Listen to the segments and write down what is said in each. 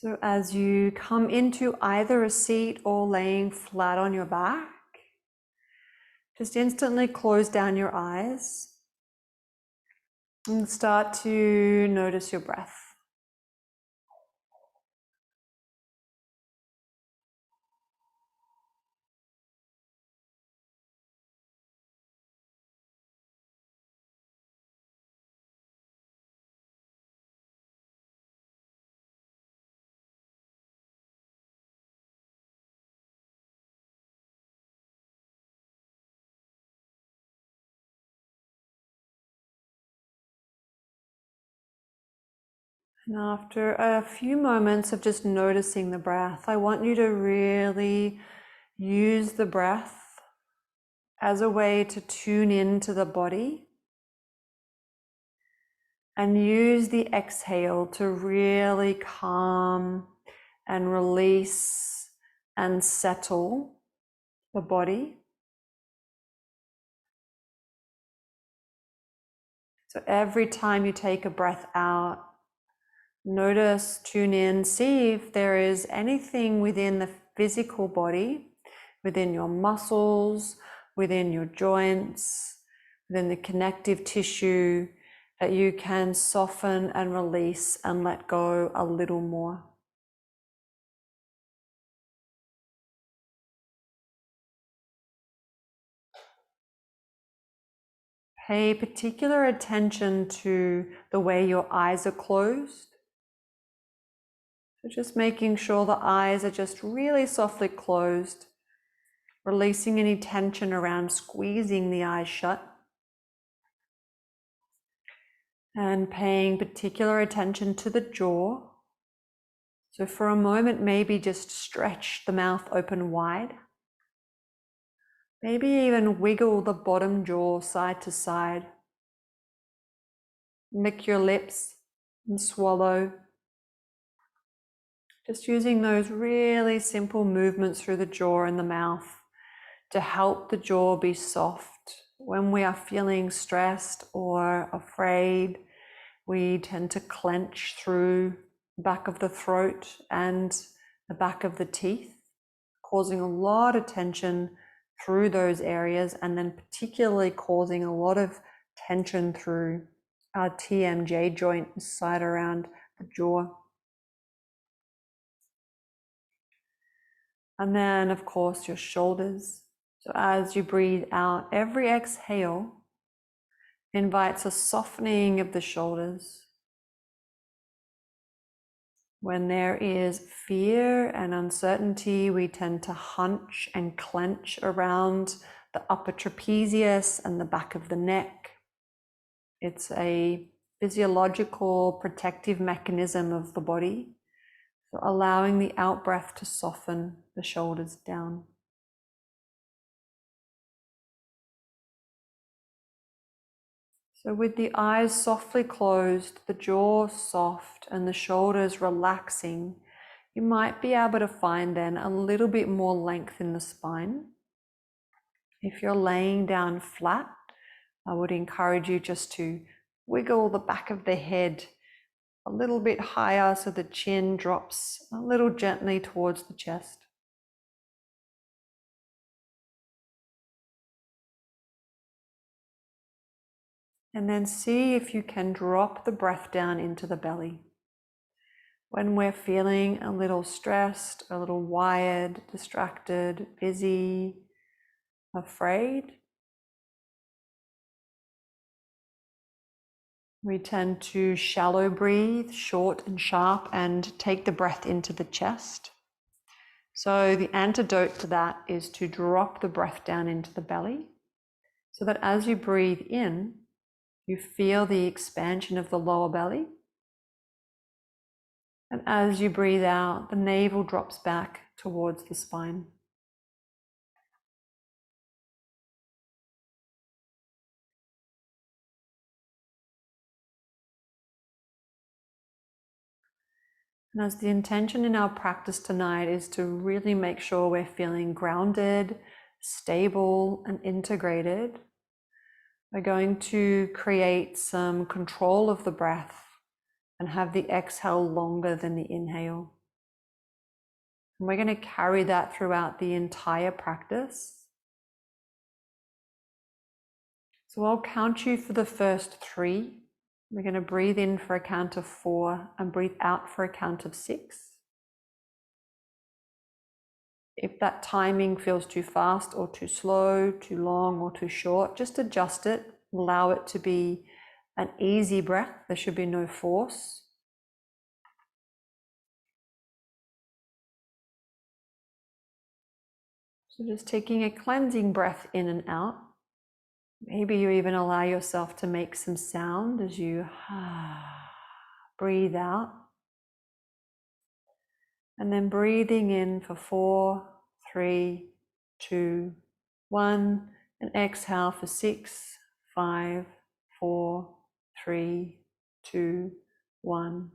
So as you come into either a seat or laying flat on your back, just instantly close down your eyes and start to notice your breath. And after a few moments of just noticing the breath, I want you to really use the breath as a way to tune into the body and use the exhale to really calm and release and settle the body. So every time you take a breath out, notice, tune in, see if there is anything within the physical body, within your muscles, within your joints, within the connective tissue, that you can soften and release and let go a little more. Pay particular attention to the way your eyes are closed. So just making sure the eyes are just really softly closed, releasing any tension around squeezing the eyes shut. And paying particular attention to the jaw. So for a moment, maybe just stretch the mouth open wide. Maybe even wiggle the bottom jaw side to side. Lick your lips and swallow. Just using those really simple movements through the jaw and the mouth to help the jaw be soft. When we are feeling stressed or afraid, we tend to clench through the back of the throat and the back of the teeth, causing a lot of tension through those areas, and then particularly causing a lot of tension through our TMJ joint side around the jaw. And then, of course, your shoulders. So as you breathe out, every exhale invites a softening of the shoulders. When there is fear and uncertainty, we tend to hunch and clench around the upper trapezius and the back of the neck. It's a physiological protective mechanism of the body. So allowing the out breath to soften the shoulders down. So with the eyes softly closed, the jaw soft, and the shoulders relaxing, you might be able to find then a little bit more length in the spine. If you're laying down flat, I would encourage you just to wiggle the back of the head a little bit higher so the chin drops a little gently towards the chest. And then see if you can drop the breath down into the belly. When we're feeling a little stressed, a little wired, distracted, busy, afraid, we tend to shallow breathe, short and sharp, and take the breath into the chest. So the antidote to that is to drop the breath down into the belly, so that as you breathe in, you feel the expansion of the lower belly. And as you breathe out, the navel drops back towards the spine. And as the intention in our practice tonight is to really make sure we're feeling grounded, stable, and integrated, we're going to create some control of the breath and have the exhale longer than the inhale. And we're going to carry that throughout the entire practice. So I'll count you for the first 3. We're going to breathe in for a count of 4 and breathe out for a count of 6. If that timing feels too fast or too slow, too long or too short, just adjust it. Allow it to be an easy breath. There should be no force. So just taking a cleansing breath in and out. Maybe you even allow yourself to make some sound as you breathe out. And then breathing in for 4, 3, 2, 1. And exhale for 6, 5, 4, 3, 2, 1.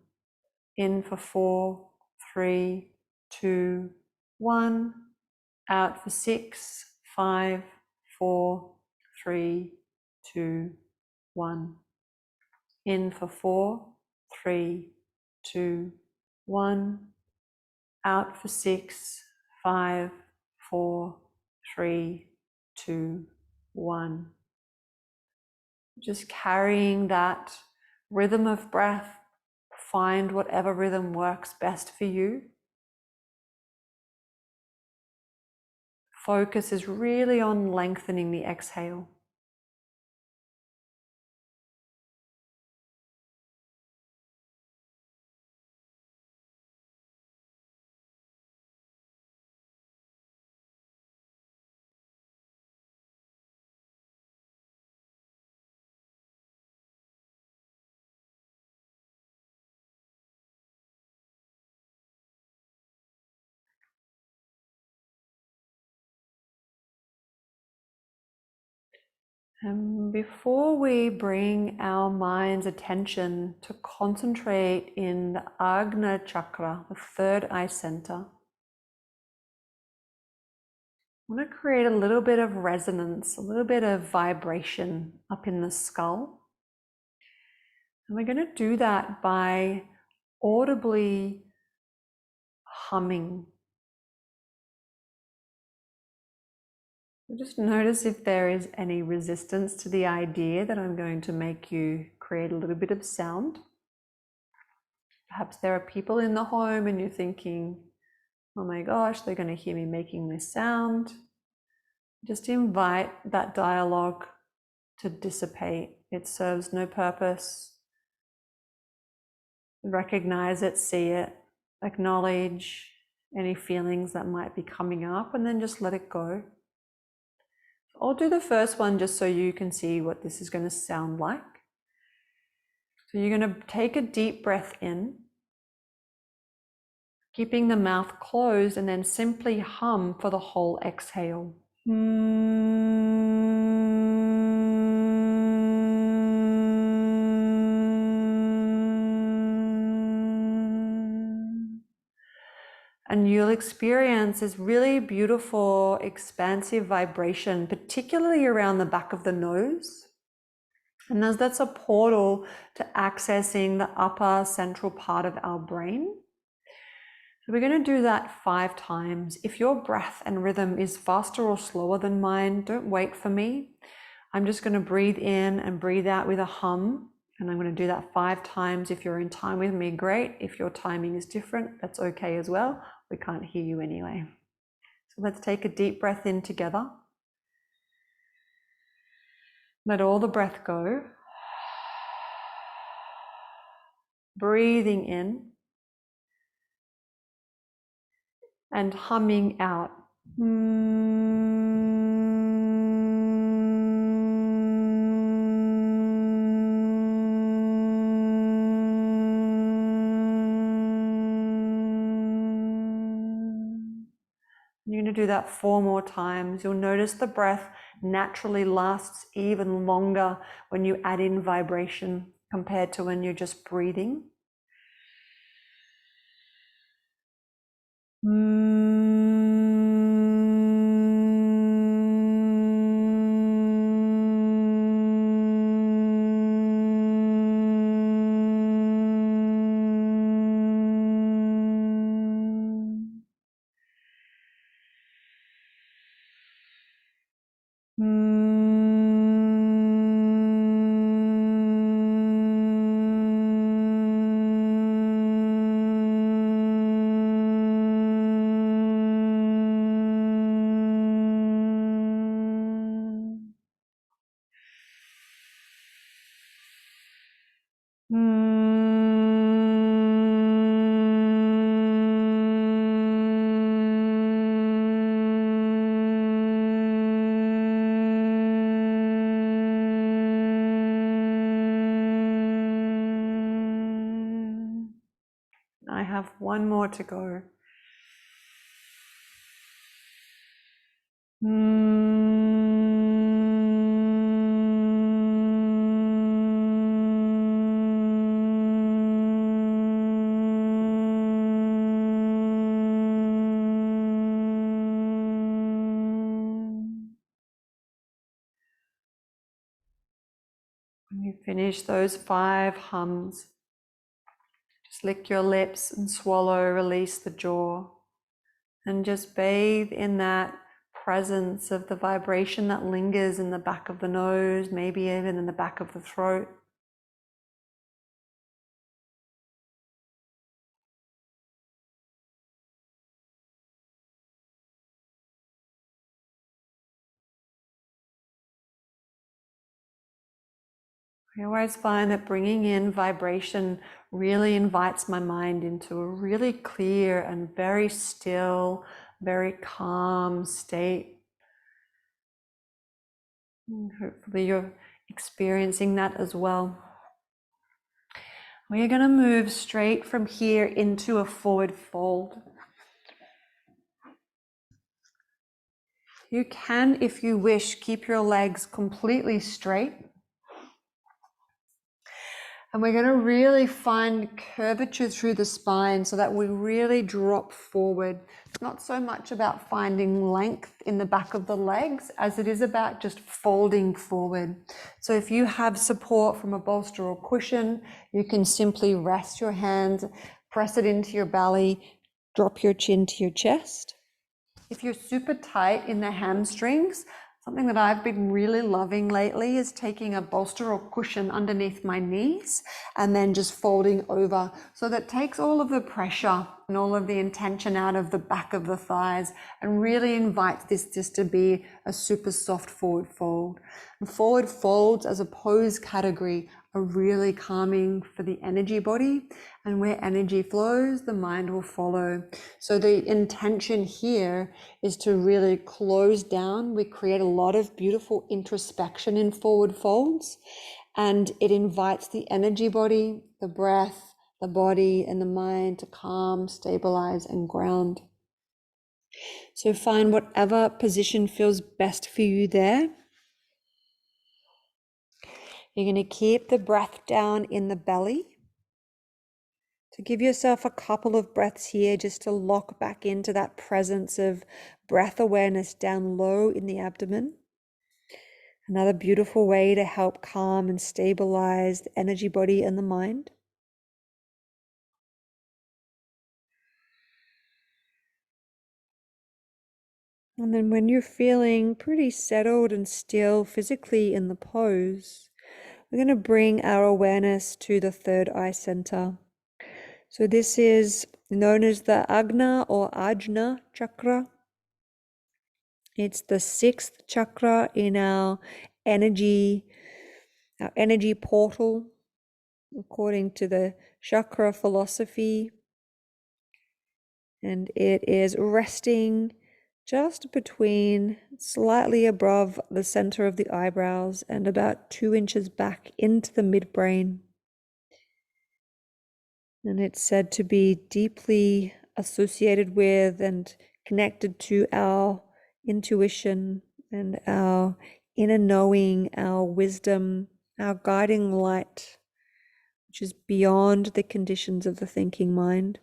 In for 4, 3, 2, 1. Out for 6, 5, 4, 3, 2, 1. In for 4, 3, 2, 1. Out for 6, 5, 4, 3, 2, 1. Just carrying that rhythm of breath. Find whatever rhythm works best for you. Focus is really on lengthening the exhale. And before we bring our mind's attention to concentrate in the Ajna chakra, the third eye center, I want to create a little bit of resonance, a little bit of vibration up in the skull. And we're going to do that by audibly humming. Just notice if there is any resistance to the idea that I'm going to make you create a little bit of sound. Perhaps there are people in the home and you're thinking, oh my gosh, they're going to hear me making this sound. Just invite that dialogue to dissipate. It serves no purpose. Recognize it, see it, acknowledge any feelings that might be coming up, and then just let it go. I'll do the first one just so you can see what this is going to sound like. So you're going to take a deep breath in, keeping the mouth closed, and then simply hum for the whole exhale. And you'll experience this really beautiful, expansive vibration, particularly around the back of the nose. And that's a portal to accessing the upper central part of our brain. So we're going to do that 5 times. If your breath and rhythm is faster or slower than mine, don't wait for me. I'm just going to breathe in and breathe out with a hum. And I'm going to do that 5 times. If you're in time with me, great. If your timing is different, that's okay as well. We can't hear you anyway. So let's take a deep breath in together. Let all the breath go. Breathing in and humming out. You're going to do that 4 more times. You'll notice the breath naturally lasts even longer when you add in vibration compared to when you're just breathing. I have one more to go. When you finish those 5 hums, just lick your lips and swallow, release the jaw, and just bathe in that presence of the vibration that lingers in the back of the nose, maybe even in the back of the throat. I always find that bringing in vibration really invites my mind into a really clear and very still, very calm state. And hopefully you're experiencing that as well. We're going to move straight from here into a forward fold. You can, if you wish, keep your legs completely straight. And we're going to really find curvature through the spine so that we really drop forward. It's not so much about finding length in the back of the legs as it is about just folding forward. So if you have support from a bolster or cushion, you can simply rest your hands, press it into your belly, drop your chin to your chest. If you're super tight in the hamstrings, something that I've been really loving lately is taking a bolster or cushion underneath my knees and then just folding over. So that takes all of the pressure and all of the intention out of the back of the thighs and really invites this just to be a super soft forward fold. And forward folds as a pose category are really calming for the energy body, and where energy flows, the mind will follow. So the intention here is to really close down. We create a lot of beautiful introspection in forward folds, and it invites the energy body, the breath, the body, and the mind to calm, stabilize, and ground. So find whatever position feels best for you there. You're going to keep the breath down in the belly. So give yourself a couple of breaths here just to lock back into that presence of breath awareness down low in the abdomen. Another beautiful way to help calm and stabilize the energy body and the mind. And then when you're feeling pretty settled and still physically in the pose, we're going to bring our awareness to the third eye center. So this is known as the Agna or Ajna chakra. It's the 6th chakra in our energy portal, according to the chakra philosophy. And it is resting just between, slightly above the center of the eyebrows and about 2 inches back into the midbrain. And it's said to be deeply associated with and connected to our intuition and our inner knowing, our wisdom, our guiding light, which is beyond the conditions of the thinking mind,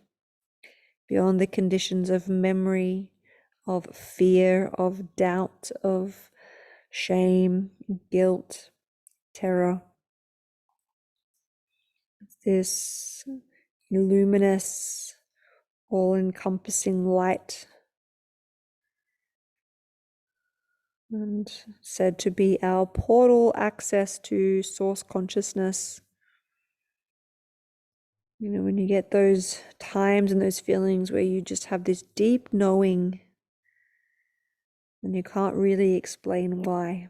beyond the conditions of memory, of fear, of doubt, of shame, guilt, terror. This luminous, all-encompassing light and said to be our portal access to source consciousness. You know, when you get those times and those feelings where you just have this deep knowing and you can't really explain why.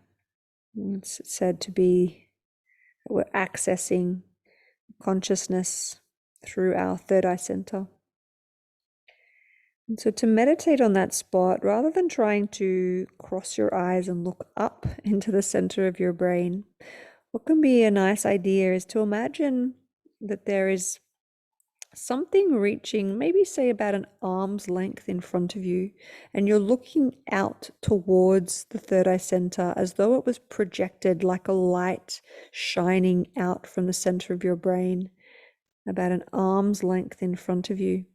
It's said to be that we're accessing consciousness through our third eye center. And so to meditate on that spot, rather than trying to cross your eyes and look up into the center of your brain, what can be a nice idea is to imagine that there is something reaching, maybe say about an arm's length in front of you, and you're looking out towards the third eye center as though it was projected like a light shining out from the center of your brain, about an arm's length in front of you.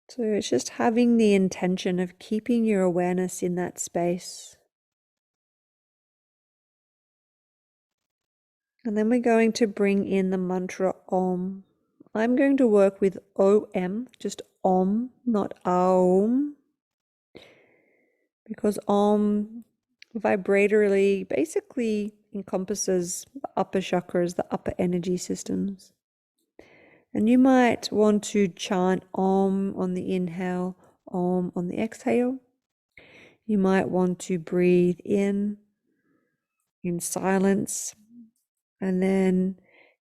So it's just having the intention of keeping your awareness in that space. And then we're going to bring in the mantra Om. I'm going to work with OM, just Om, not Aum, because Om vibratorily basically encompasses the upper chakras, the upper energy systems. And you might want to chant Om on the inhale, Om on the exhale. You might want to breathe in silence, and then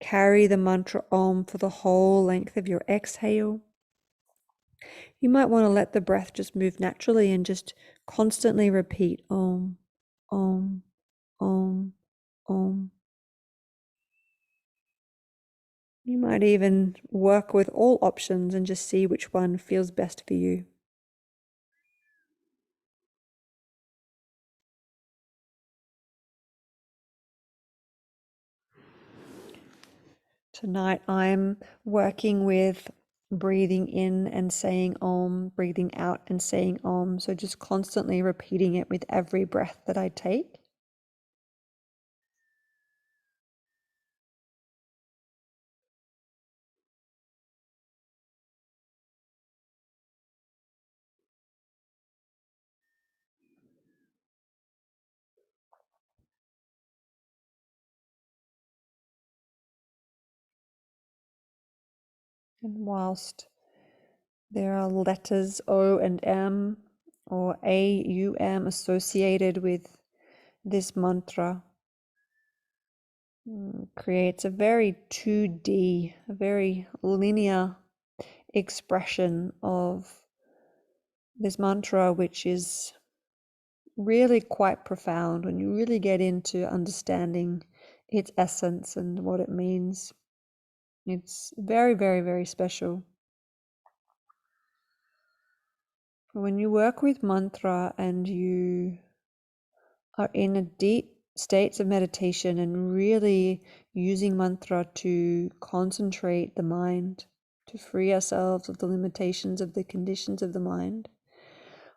carry the mantra Om for the whole length of your exhale. You might want to let the breath just move naturally and just constantly repeat Om, Om, Om, Om. You might even work with all options and just see which one feels best for you. Tonight I'm working with breathing in and saying Om, breathing out and saying Om. So just constantly repeating it with every breath that I take. And whilst there are letters O and M or AUM associated with this mantra, creates a very 2D, a very linear expression of this mantra, which is really quite profound when you really get into understanding its essence and what it means. It's very, very, very special. When you work with mantra and you are in a deep states of meditation and really using mantra to concentrate the mind, to free ourselves of the limitations of the conditions of the mind,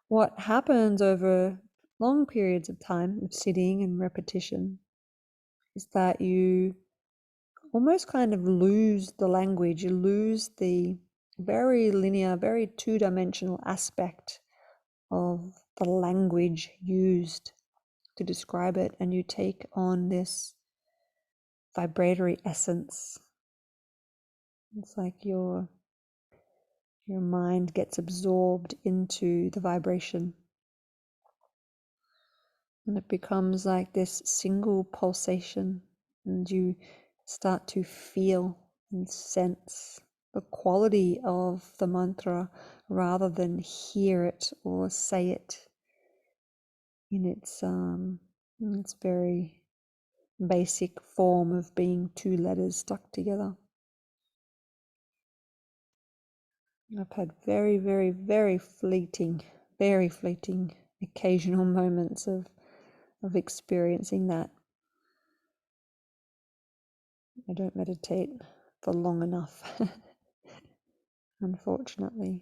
what happens over long periods of time of sitting and repetition is that you almost kind of lose the language, you lose the very linear, very two-dimensional aspect of the language used to describe it, and you take on this vibratory essence. It's like your mind gets absorbed into the vibration, and it becomes like this single pulsation, and you start to feel and sense the quality of the mantra rather than hear it or say it in its very basic form of being two letters stuck together. I've had very, very, very fleeting occasional moments of experiencing that. I don't meditate for long enough, unfortunately.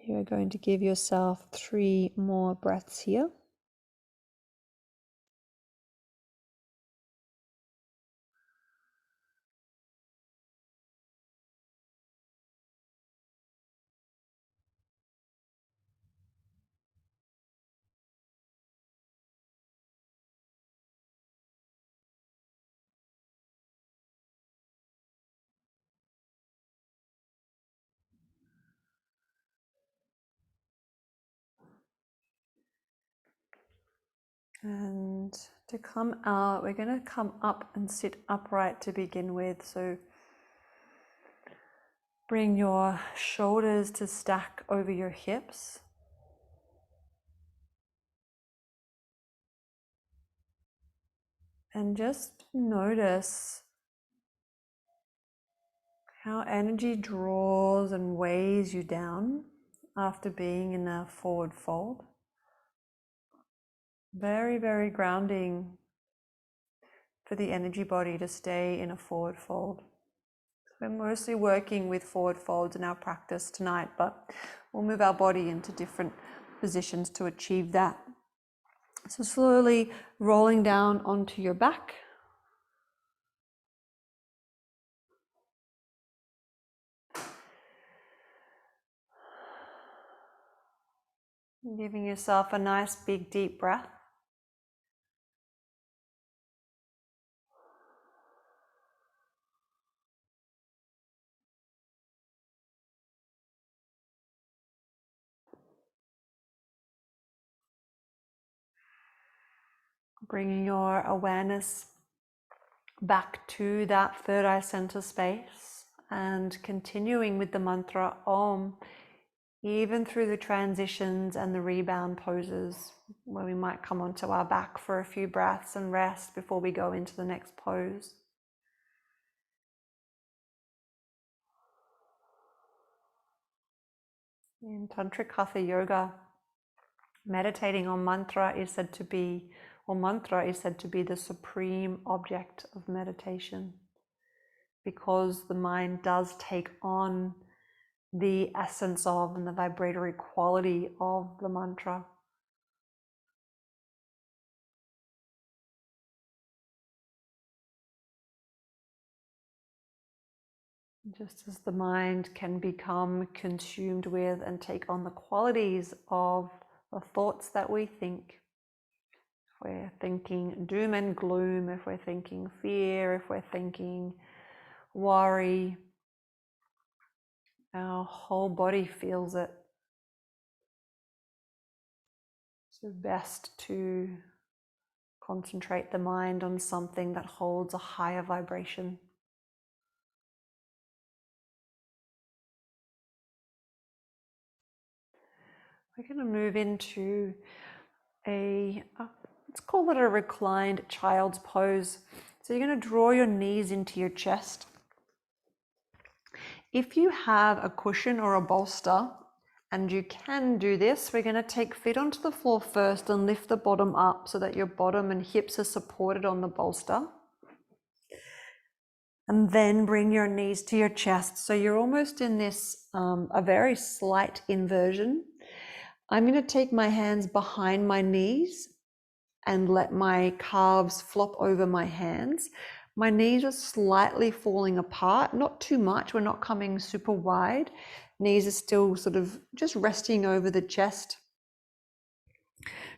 You're going to give yourself 3 more breaths here. And to come out, we're going to come up and sit upright to begin with. So bring your shoulders to stack over your hips. And just notice how energy draws and weighs you down after being in a forward fold. Very, very grounding for the energy body to stay in a forward fold. We're mostly working with forward folds in our practice tonight, but we'll move our body into different positions to achieve that. So slowly rolling down onto your back. Giving yourself a nice big deep breath. Bringing your awareness back to that third eye center space and continuing with the mantra Om, even through the transitions and the rebound poses where we might come onto our back for a few breaths and rest before we go into the next pose. In Tantric Hatha Yoga, meditating on mantra is said to be, or mantra is said to be the supreme object of meditation, because the mind does take on the essence of and the vibratory quality of the mantra. Just as the mind can become consumed with and take on the qualities of the thoughts that we think. If we're thinking doom and gloom, if we're thinking fear, if we're thinking worry, our whole body feels it. So best to concentrate the mind on something that holds a higher vibration. We're going to move into let's call it a reclined child's pose. So you're going to draw your knees into your chest. If you have a cushion or a bolster, and you can do this, we're going to take feet onto the floor first and lift the bottom up so that your bottom and hips are supported on the bolster. And then bring your knees to your chest. So you're almost in this, a very slight inversion. I'm going to take my hands behind my knees and let my calves flop over my hands. My knees are slightly falling apart, not too much. We're not coming super wide. Knees are still sort of just resting over the chest.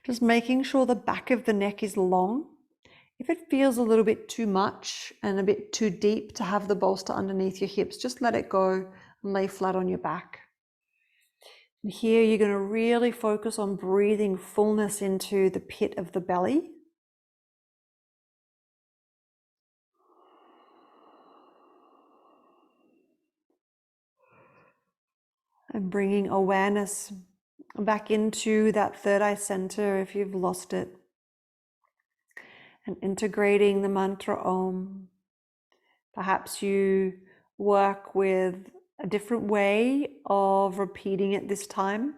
Just making sure the back of the neck is long. If it feels a little bit too much and a bit too deep to have the bolster underneath your hips, just let it go and lay flat on your back. And here you're going to really focus on breathing fullness into the pit of the belly. And bringing awareness back into that third eye center if you've lost it. And integrating the mantra Om. Perhaps you work with a different way of repeating it this time.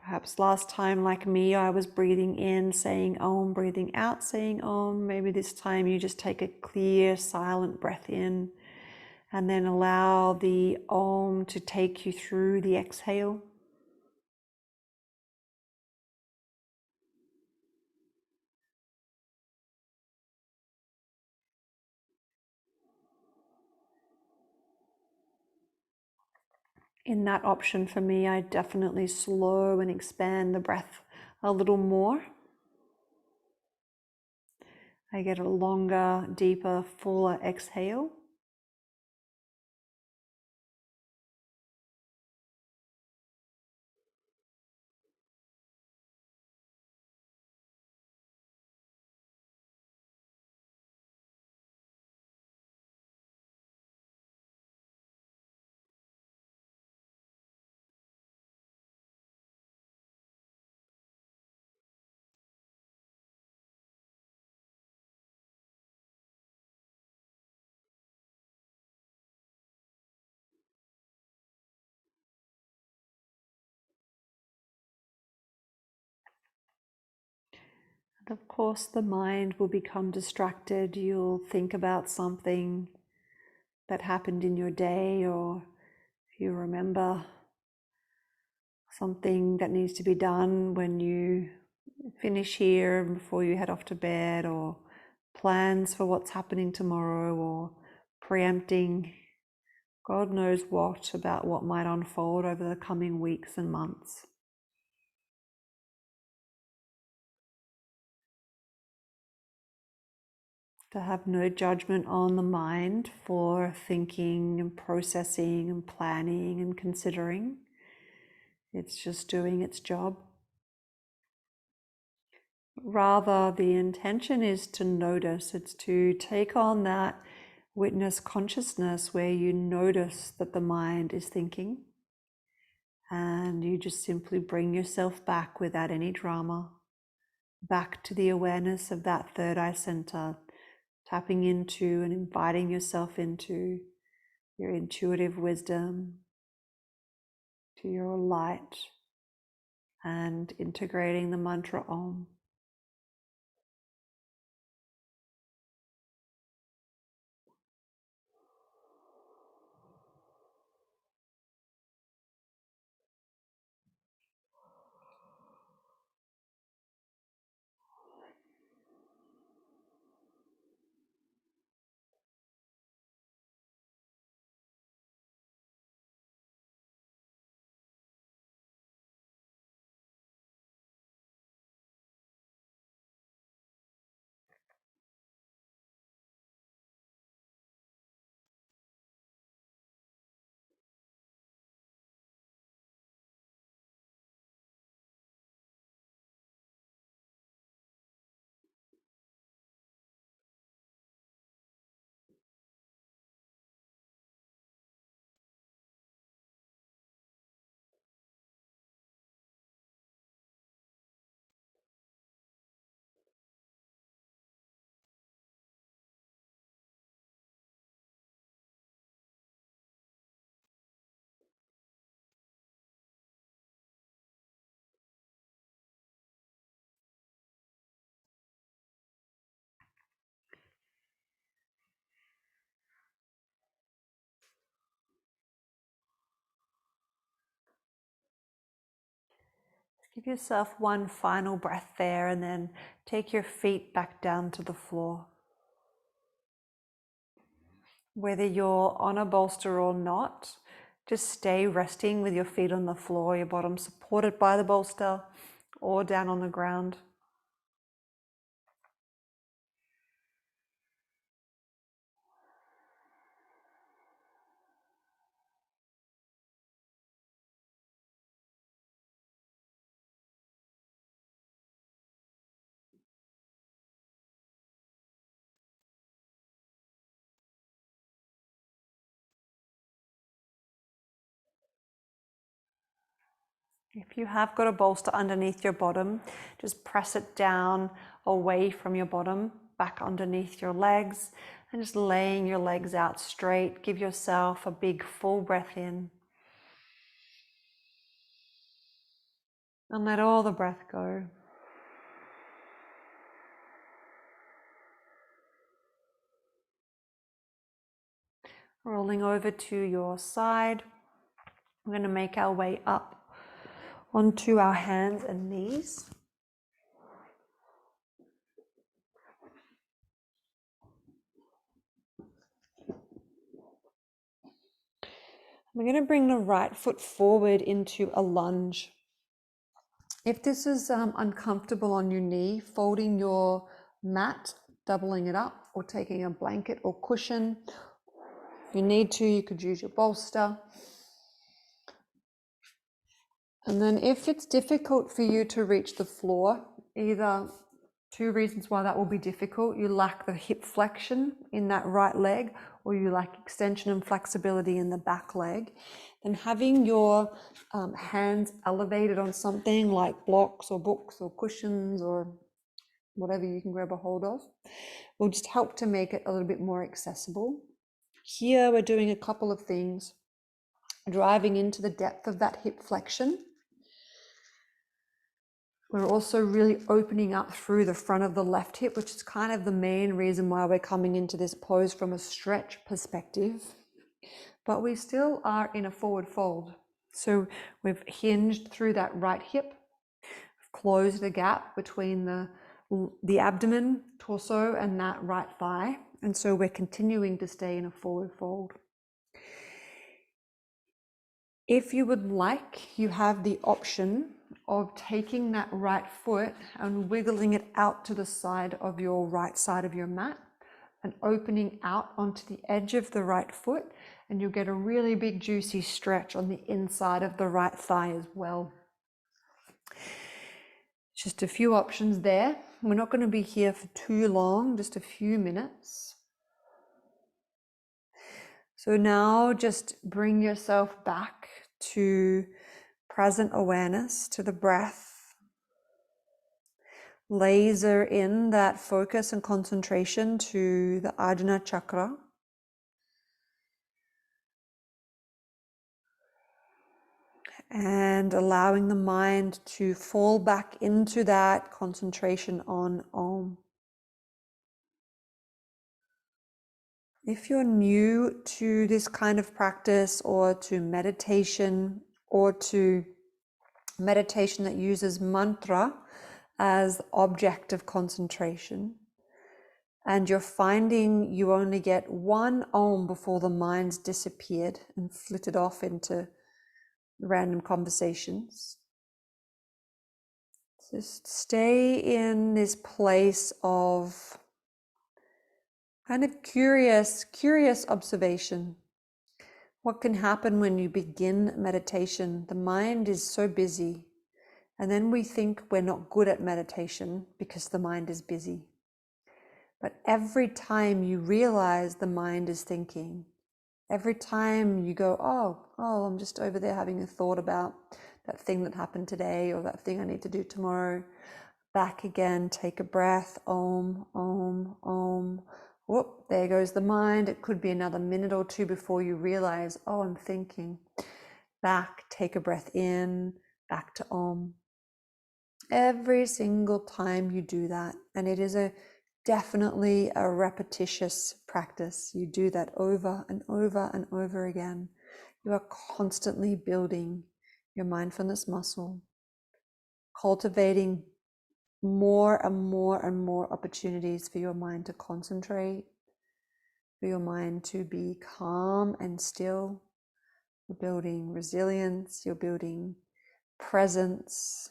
Perhaps last time, like me, I was breathing in, saying Om, breathing out, saying Om. Maybe this time you just take a clear, silent breath in And then allow the Om to take you through the exhale. In that option for me, I definitely slow and expand the breath a little more. I get a longer, deeper, fuller exhale. And of course, the mind will become distracted. You'll think about something that happened in your day, or if you remember something that needs to be done when you finish here before you head off to bed, or plans for what's happening tomorrow, or preempting God knows what about what might unfold over the coming weeks and months. To have no judgment on the mind for thinking and processing and planning and considering. It's just doing its job. Rather, the intention is to notice, it's to take on that witness consciousness where you notice that the mind is thinking, and you just simply bring yourself back without any drama, back to the awareness of that third eye center, tapping into and inviting yourself into your intuitive wisdom, to your light, and integrating the mantra Om. Give yourself one final breath there, and then take your feet back down to the floor. Whether you're on a bolster or not, just stay resting with your feet on the floor, your bottom supported by the bolster or down on the ground. If you have got a bolster underneath your bottom, just press it down away from your bottom, back underneath your legs, and just laying your legs out straight. Give yourself a big full breath in. And let all the breath go. Rolling over to your side. We're going to make our way up onto our hands and knees. We're going to bring the right foot forward into a lunge. If this is uncomfortable on your knee, folding your mat, doubling it up, or taking a blanket or cushion. If you need to, you could use your bolster. And then if it's difficult for you to reach the floor, either two reasons why that will be difficult: you lack the hip flexion in that right leg, or you lack extension and flexibility in the back leg, then having your hands elevated on something like blocks or books or cushions or whatever you can grab a hold of will just help to make it a little bit more accessible. Here we're doing a couple of things, driving into the depth of that hip flexion. We're also really opening up through the front of the left hip, which is kind of the main reason why we're coming into this pose from a stretch perspective. But we still are in a forward fold. So we've hinged through that right hip, closed the gap between the abdomen, torso, and that right thigh. And so we're continuing to stay in a forward fold. If you would like, you have the option of taking that right foot and wiggling it out to the side of your right side of your mat and opening out onto the edge of the right foot, and you'll get a really big juicy stretch on the inside of the right thigh as well. Just a few options there. We're not going to be here for too long, just a few minutes. So now just bring yourself back to present awareness, to the breath. Laser in that focus and concentration to the Ajna chakra. And allowing the mind to fall back into that concentration on Om. If you're new to this kind of practice, or to meditation, or to meditation that uses mantra as object of concentration, and you're finding you only get one Om before the mind's disappeared and flitted off into random conversations, just stay in this place of kind of curious observation. What can happen when you begin meditation? The mind is so busy, and then we think we're not good at meditation because the mind is busy. But every time you realize the mind is thinking, every time you go, oh, I'm just over there having a thought about that thing that happened today, or that thing I need to do tomorrow, back again, take a breath, Om, Om, Om. Whoop, there goes the mind. It could be another minute or two before you realize, oh, I'm thinking. Back, take a breath in, back to Om. Every single time you do that, and it is definitely a repetitious practice. You do that over and over and over again. You are constantly building your mindfulness muscle, cultivating more and more and more opportunities for your mind to concentrate, for your mind to be calm and still. You're building resilience, you're building presence,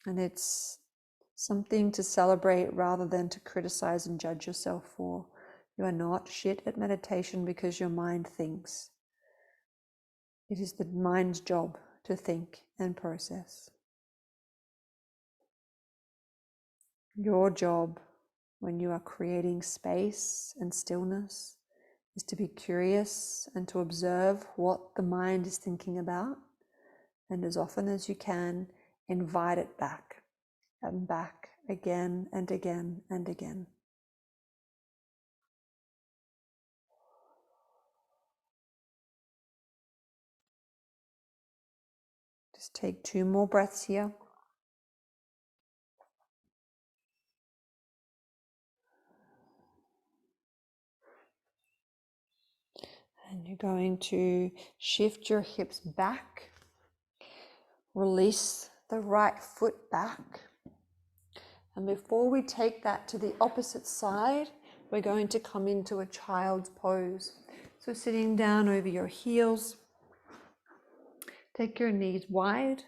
and it's something to celebrate rather than to criticize and judge yourself for. You are not shit at meditation because your mind thinks. It is the mind's job to think and process. Your job, when you are creating space and stillness, is to be curious and to observe what the mind is thinking about, and as often as you can, invite it back and back again and again and again. Just take 2 more breaths here. And you're going to shift your hips back, release the right foot back. And before we take that to the opposite side, we're going to come into a child's pose. So sitting down over your heels, take your knees wide,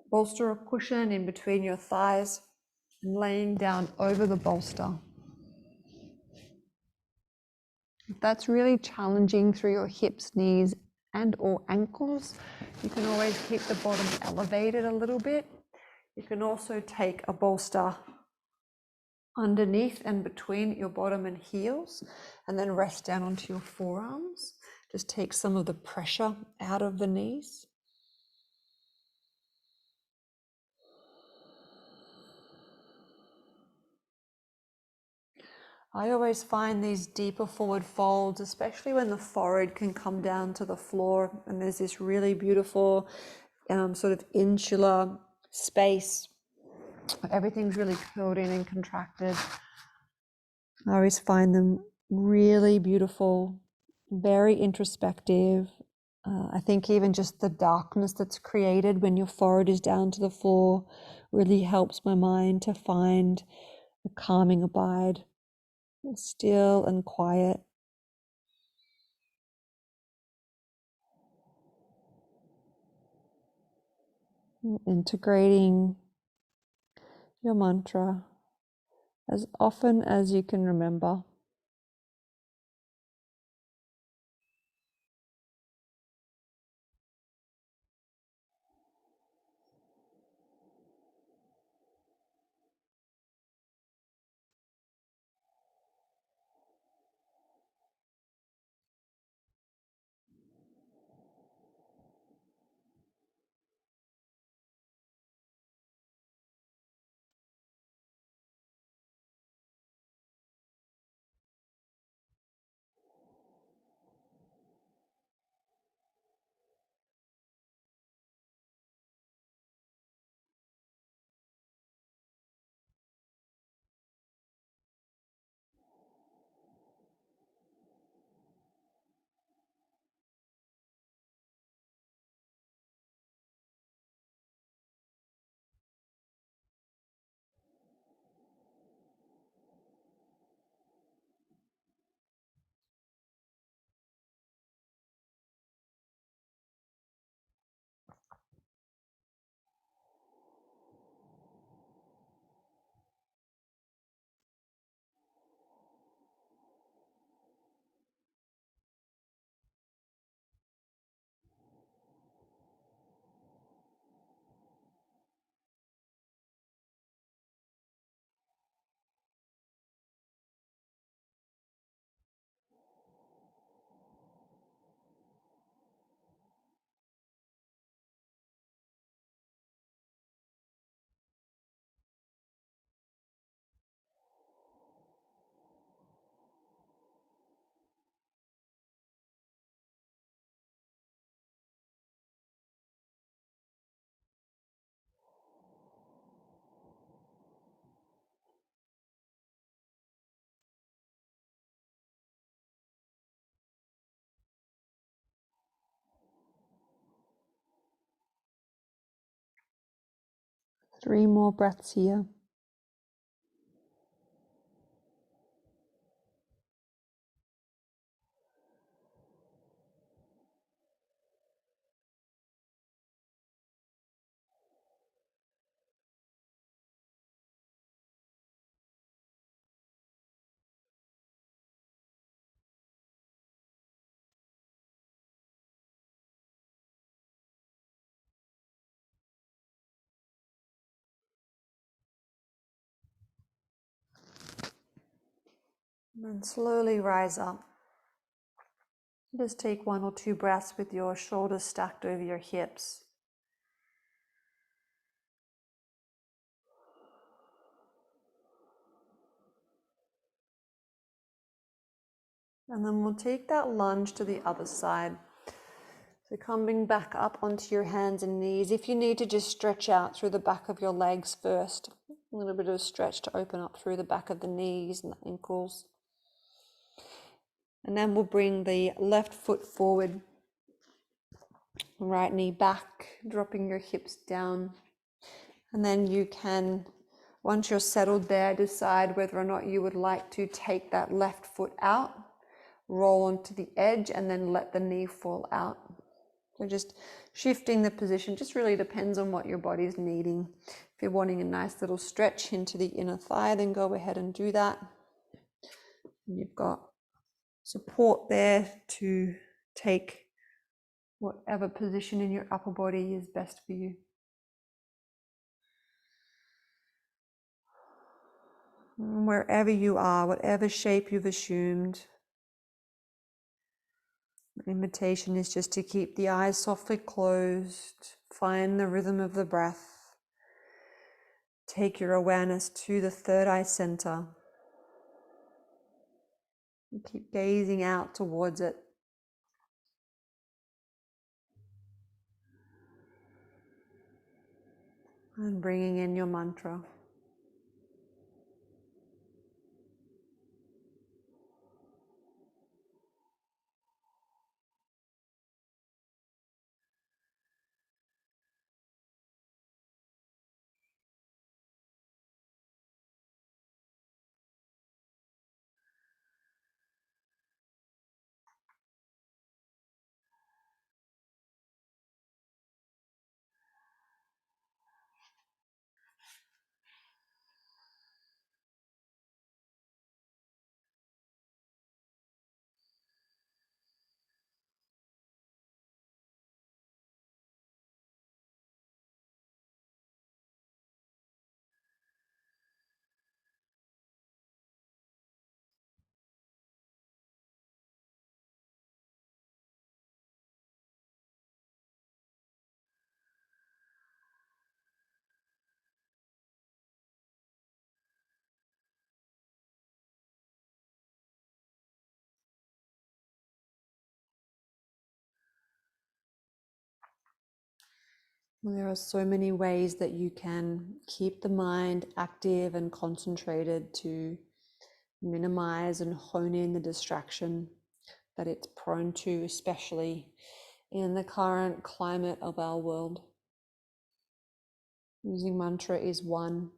bolster a cushion in between your thighs, and laying down over the bolster. If that's really challenging through your hips, knees, and or ankles, you can always keep the bottom elevated a little bit. You can also take a bolster underneath and between your bottom and heels, and then rest down onto your forearms. Just take some of the pressure out of the knees. I always find these deeper forward folds, especially when the forehead can come down to the floor and there's this really beautiful sort of insular space. Everything's really curled in and contracted. I always find them really beautiful, very introspective. I think even just the darkness that's created when your forehead is down to the floor really helps my mind to find a calming abide, still and quiet. Integrating your mantra as often as you can remember. Three more breaths here. And then slowly rise up. Just take 1 or 2 breaths with your shoulders stacked over your hips. And then we'll take that lunge to the other side. So coming back up onto your hands and knees. If you need to just stretch out through the back of your legs first. A little bit of a stretch to open up through the back of the knees and the ankles. And then we'll bring the left foot forward, right knee back, dropping your hips down. And then you can, once you're settled there, decide whether or not you would like to take that left foot out, roll onto the edge, and then let the knee fall out. So just shifting the position just really depends on what your body's needing. If you're wanting a nice little stretch into the inner thigh, then go ahead and do that. And you've got support there to take whatever position in your upper body is best for you. And wherever you are, whatever shape you've assumed, the invitation is just to keep the eyes softly closed, find the rhythm of the breath, take your awareness to the third eye center, and keep gazing out towards it. And bringing in your mantra. There are so many ways that you can keep the mind active and concentrated to minimize and hone in the distraction that it's prone to, especially in the current climate of our world. Using mantra is one.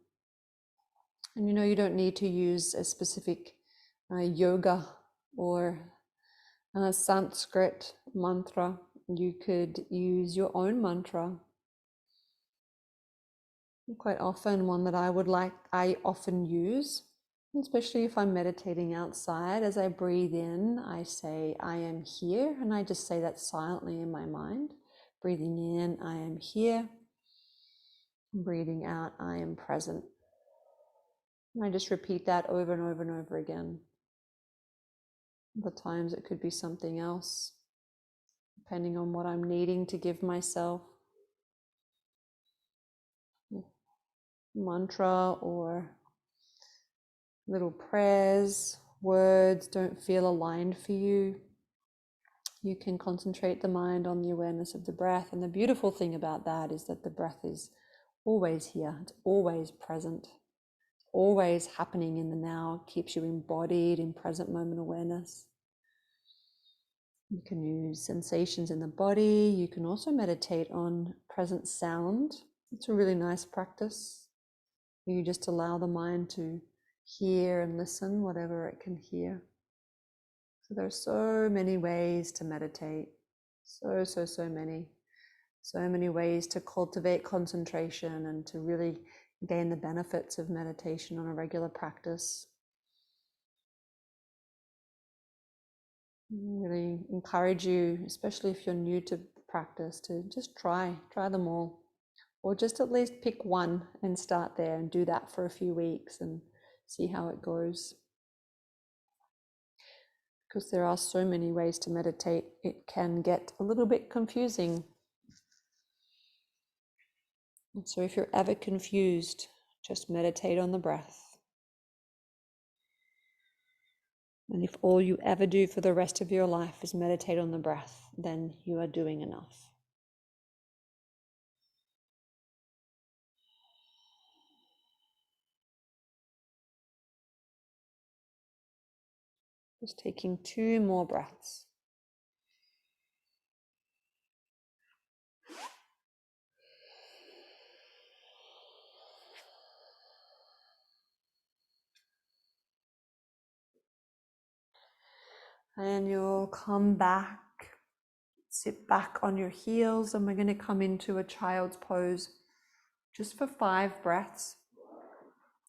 And you don't need to use a specific yoga or Sanskrit mantra. You could use your own mantra. Quite often, one that I often use, especially if I'm meditating outside, as I breathe in, I say, I am here, and I just say that silently in my mind. Breathing in, I am here. Breathing out, I am present. And I just repeat that over and over and over again. Other times it could be something else, depending on what I'm needing to give myself. Mantra or little prayers, words don't feel aligned for you. You can concentrate the mind on the awareness of the breath. And the beautiful thing about that is that the breath is always here. It's always present, always happening in the now. It keeps you embodied in present moment awareness. You can use sensations in the body. You can also meditate on present sound. It's a really nice practice. You just allow the mind to hear and listen, whatever it can hear. So there are so many ways to meditate. So many. So many ways to cultivate concentration and to really gain the benefits of meditation on a regular practice. I really encourage you, especially if you're new to practice, to just try them all. Or just at least pick one and start there and do that for a few weeks and see how it goes. Because there are so many ways to meditate, it can get a little bit confusing. And so if you're ever confused, just meditate on the breath. And if all you ever do for the rest of your life is meditate on the breath, then you are doing enough. Just taking 2 more breaths. And you'll come back, sit back on your heels, and we're going to come into a child's pose just for 5 breaths.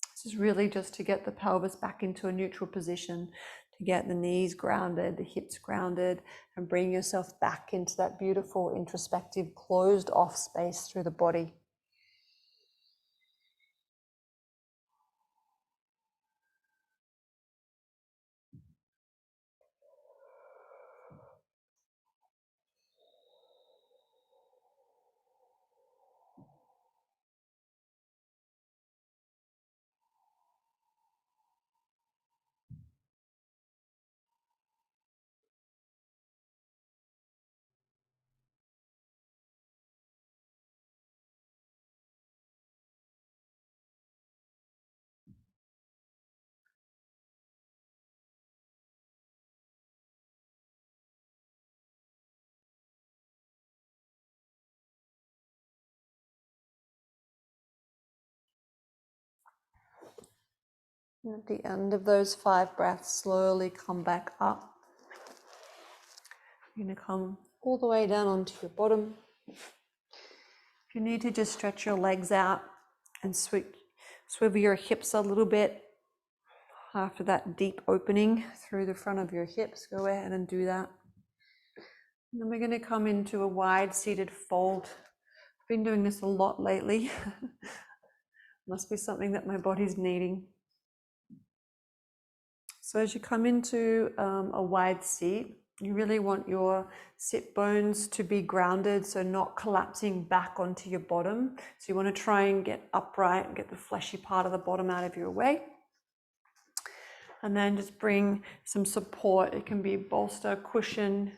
This is really just to get the pelvis back into a neutral position, to get the knees grounded, the hips grounded, and bring yourself back into that beautiful, introspective, closed off space through the body. And at the end of those 5 breaths, slowly come back up. You're going to come all the way down onto your bottom. If you need to, just stretch your legs out and swivel your hips a little bit after that deep opening through the front of your hips. Go ahead and do that. And then we're going to come into a wide seated fold. I've been doing this a lot lately. Must be something that my body's needing. So as you come into a wide seat, you really want your sit bones to be grounded, so not collapsing back onto your bottom. So you want to try and get upright and get the fleshy part of the bottom out of your way. And then just bring some support. It can be bolster, cushion.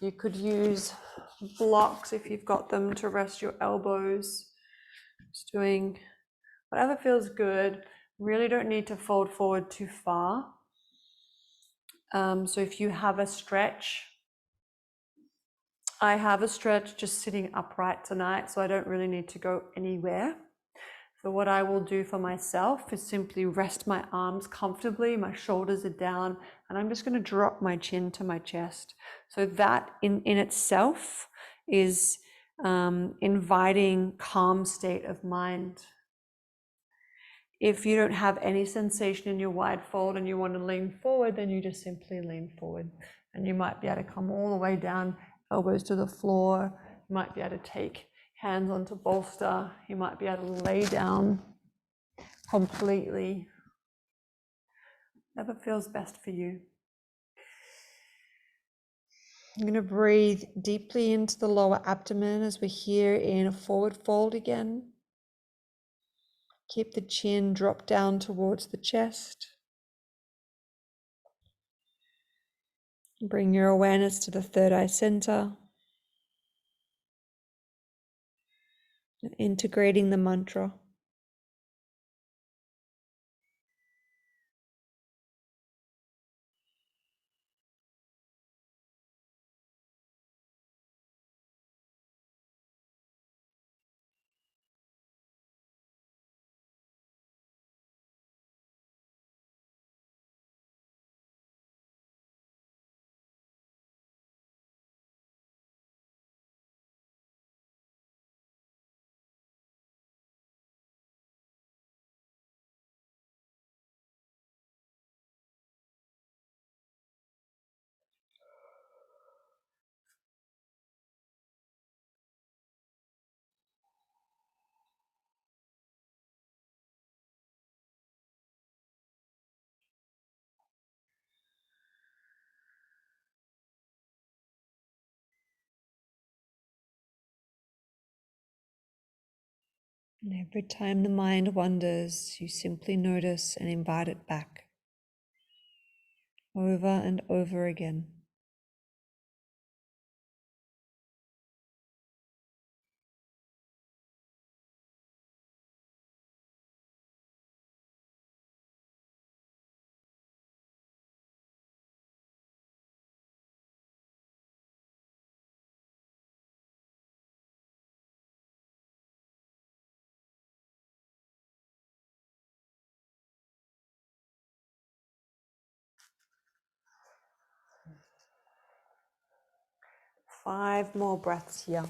You could use blocks if you've got them to rest your elbows. Just doing whatever feels good. Really don't need to fold forward too far. So if you have a stretch, I have a stretch just sitting upright tonight, so I don't really need to go anywhere. So what I will do for myself is simply rest my arms comfortably, my shoulders are down, and I'm just going to drop my chin to my chest. So that in itself is inviting calm state of mind. If you don't have any sensation in your wide fold and you want to lean forward, then you just simply lean forward. And you might be able to come all the way down, elbows to the floor. You might be able to take hands onto bolster. You might be able to lay down completely. Whatever feels best for you. I'm going to breathe deeply into the lower abdomen as we're here in a forward fold again. Keep the chin dropped down towards the chest. Bring your awareness to the third eye center. And integrating the mantra. And every time the mind wanders, you simply notice and invite it back over and over again. 5 more breaths here.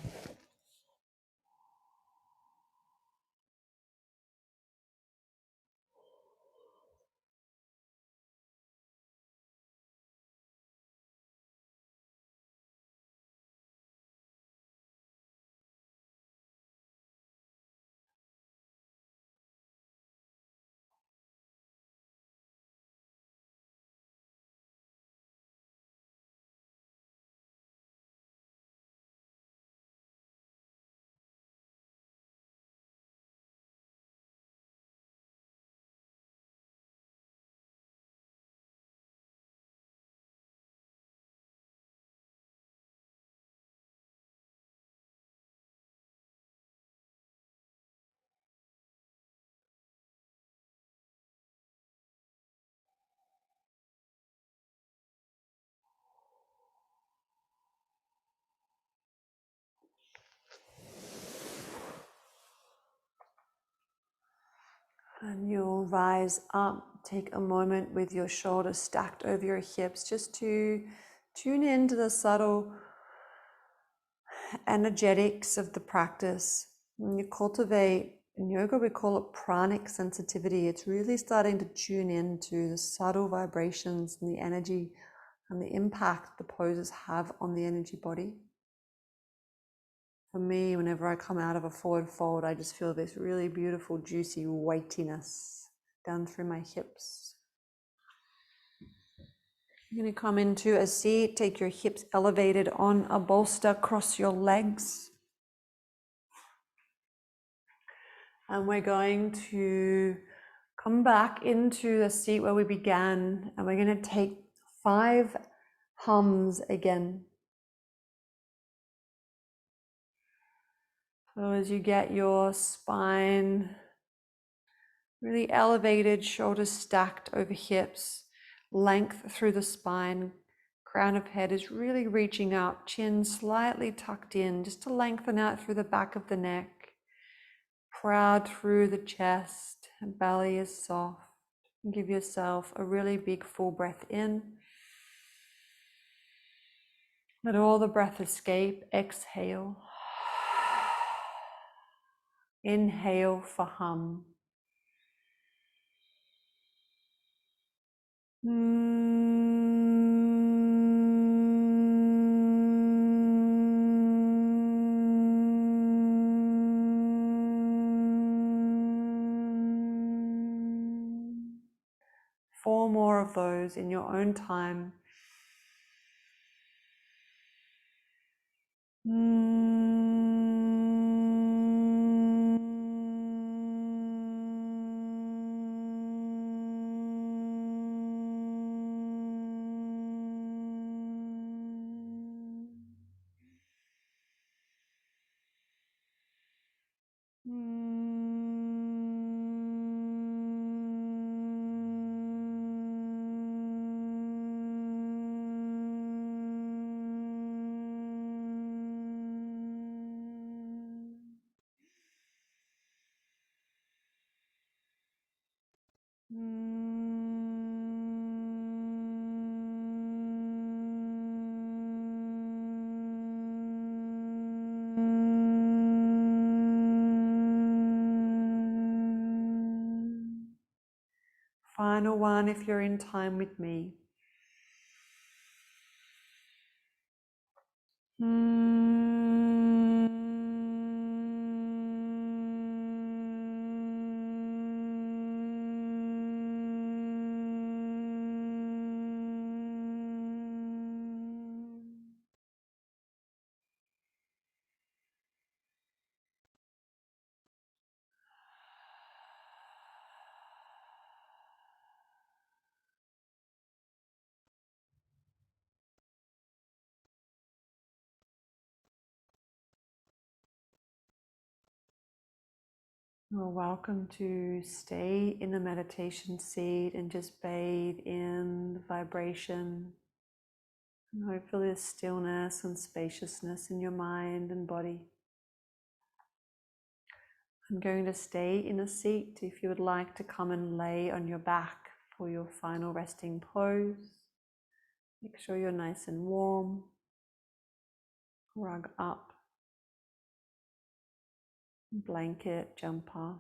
And you'll rise up, take a moment with your shoulders stacked over your hips just to tune into the subtle energetics of the practice. When you cultivate, in yoga we call it pranic sensitivity. It's really starting to tune into the subtle vibrations and the energy and the impact the poses have on the energy body. For me, whenever I come out of a forward fold, I just feel this really beautiful, juicy weightiness down through my hips. You're going to come into a seat, take your hips elevated on a bolster, cross your legs. And we're going to come back into the seat where we began, and we're going to take 5 hums again. So as you get your spine really elevated, shoulders stacked over hips, length through the spine, crown of head is really reaching up, chin slightly tucked in, just to lengthen out through the back of the neck. Proud through the chest, belly is soft. Give yourself a really big full breath in. Let all the breath escape. Exhale. Inhale for hum. Four more of those in your own time. Final one if you're in time with me. You're welcome to stay in the meditation seat and just bathe in the vibration and hopefully the stillness and spaciousness in your mind and body. I'm going to stay in a seat if you would like to come and lay on your back for your final resting pose. Make sure you're nice and warm. rug up, blanket, jumper.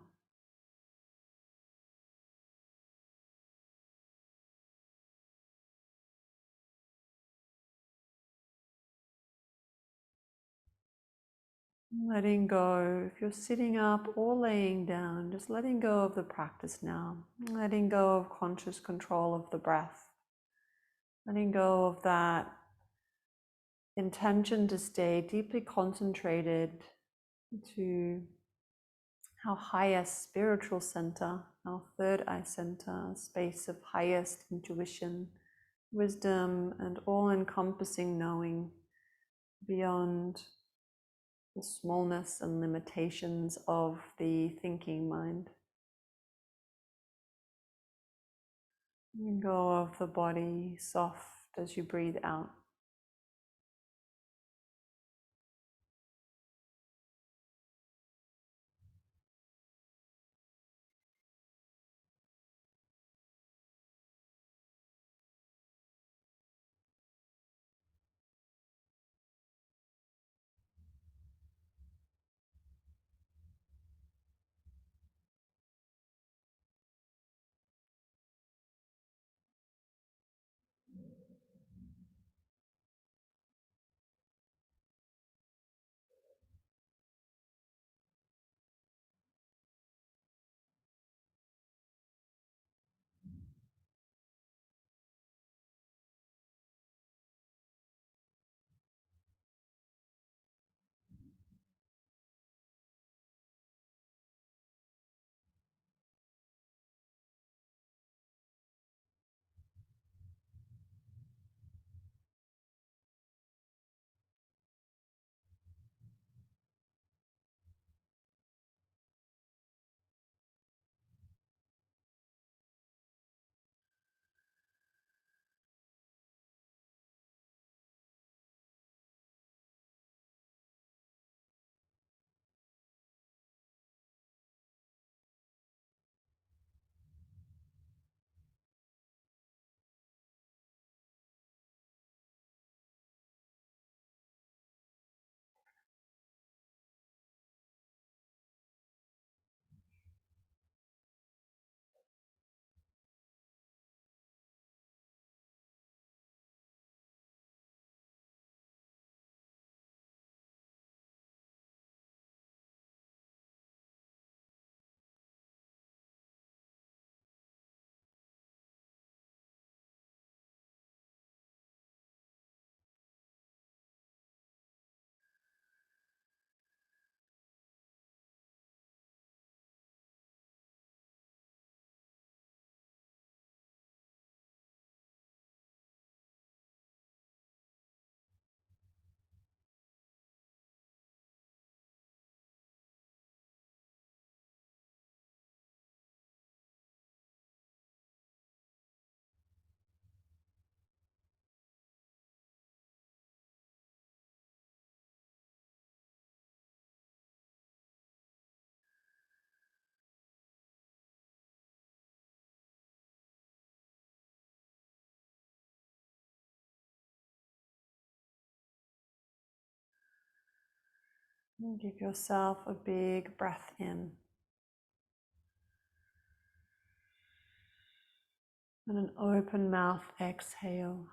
Letting go, if you're sitting up or laying down, just letting go of the practice now. Letting go of conscious control of the breath. Letting go of that intention to stay deeply concentrated to our highest spiritual center, our third eye center, space of highest intuition, wisdom, and all-encompassing knowing beyond the smallness and limitations of the thinking mind. Letting go of the body soft as you breathe out. And give yourself a big breath in and an open mouth exhale.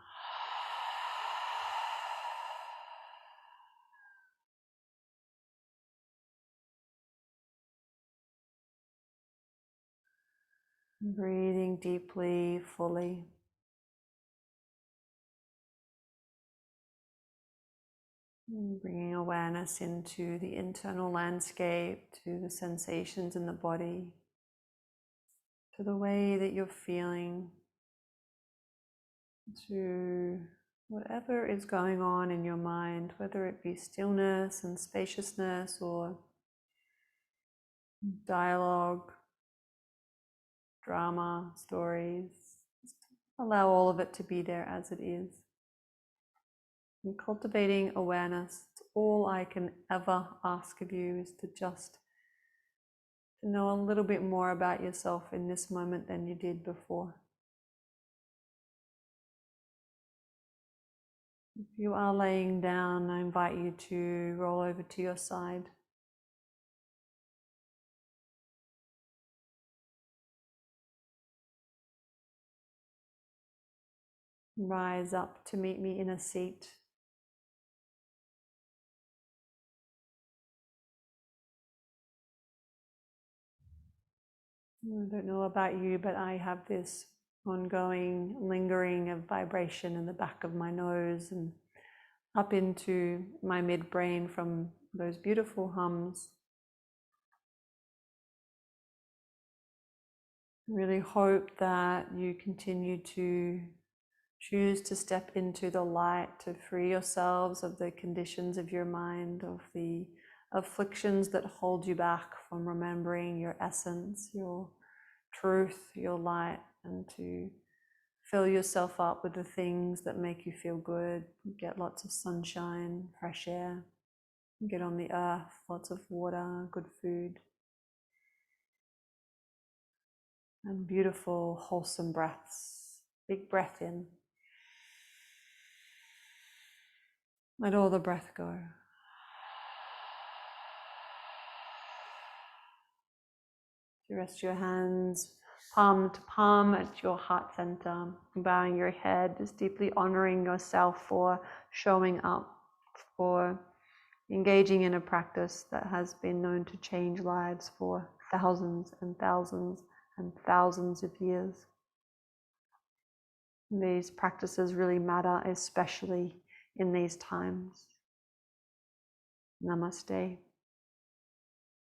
Breathing deeply, fully. And bringing awareness into the internal landscape, to the sensations in the body, to the way that you're feeling, to whatever is going on in your mind, whether it be stillness and spaciousness or dialogue, drama, stories. Just allow all of it to be there as it is. And cultivating awareness, all I can ever ask of you is to just to know a little bit more about yourself in this moment than you did before. If you are laying down, I invite you to roll over to your side. Rise up to meet me in a seat. I don't know about you, but I have this ongoing lingering of vibration in the back of my nose and up into my midbrain from those beautiful hums. I really hope that you continue to choose to step into the light, to free yourselves of the conditions of your mind, of the afflictions that hold you back from remembering your essence, your truth, your light, and to fill yourself up with the things that make you feel good. Get lots of sunshine, fresh air, get on the earth, lots of water, good food, and beautiful, wholesome breaths. Big breath in. Let all the breath go. You rest your hands palm to palm at your heart center, bowing your head, just deeply honoring yourself for showing up, for engaging in a practice that has been known to change lives for thousands and thousands and thousands of years. These practices really matter, especially in these times. Namaste.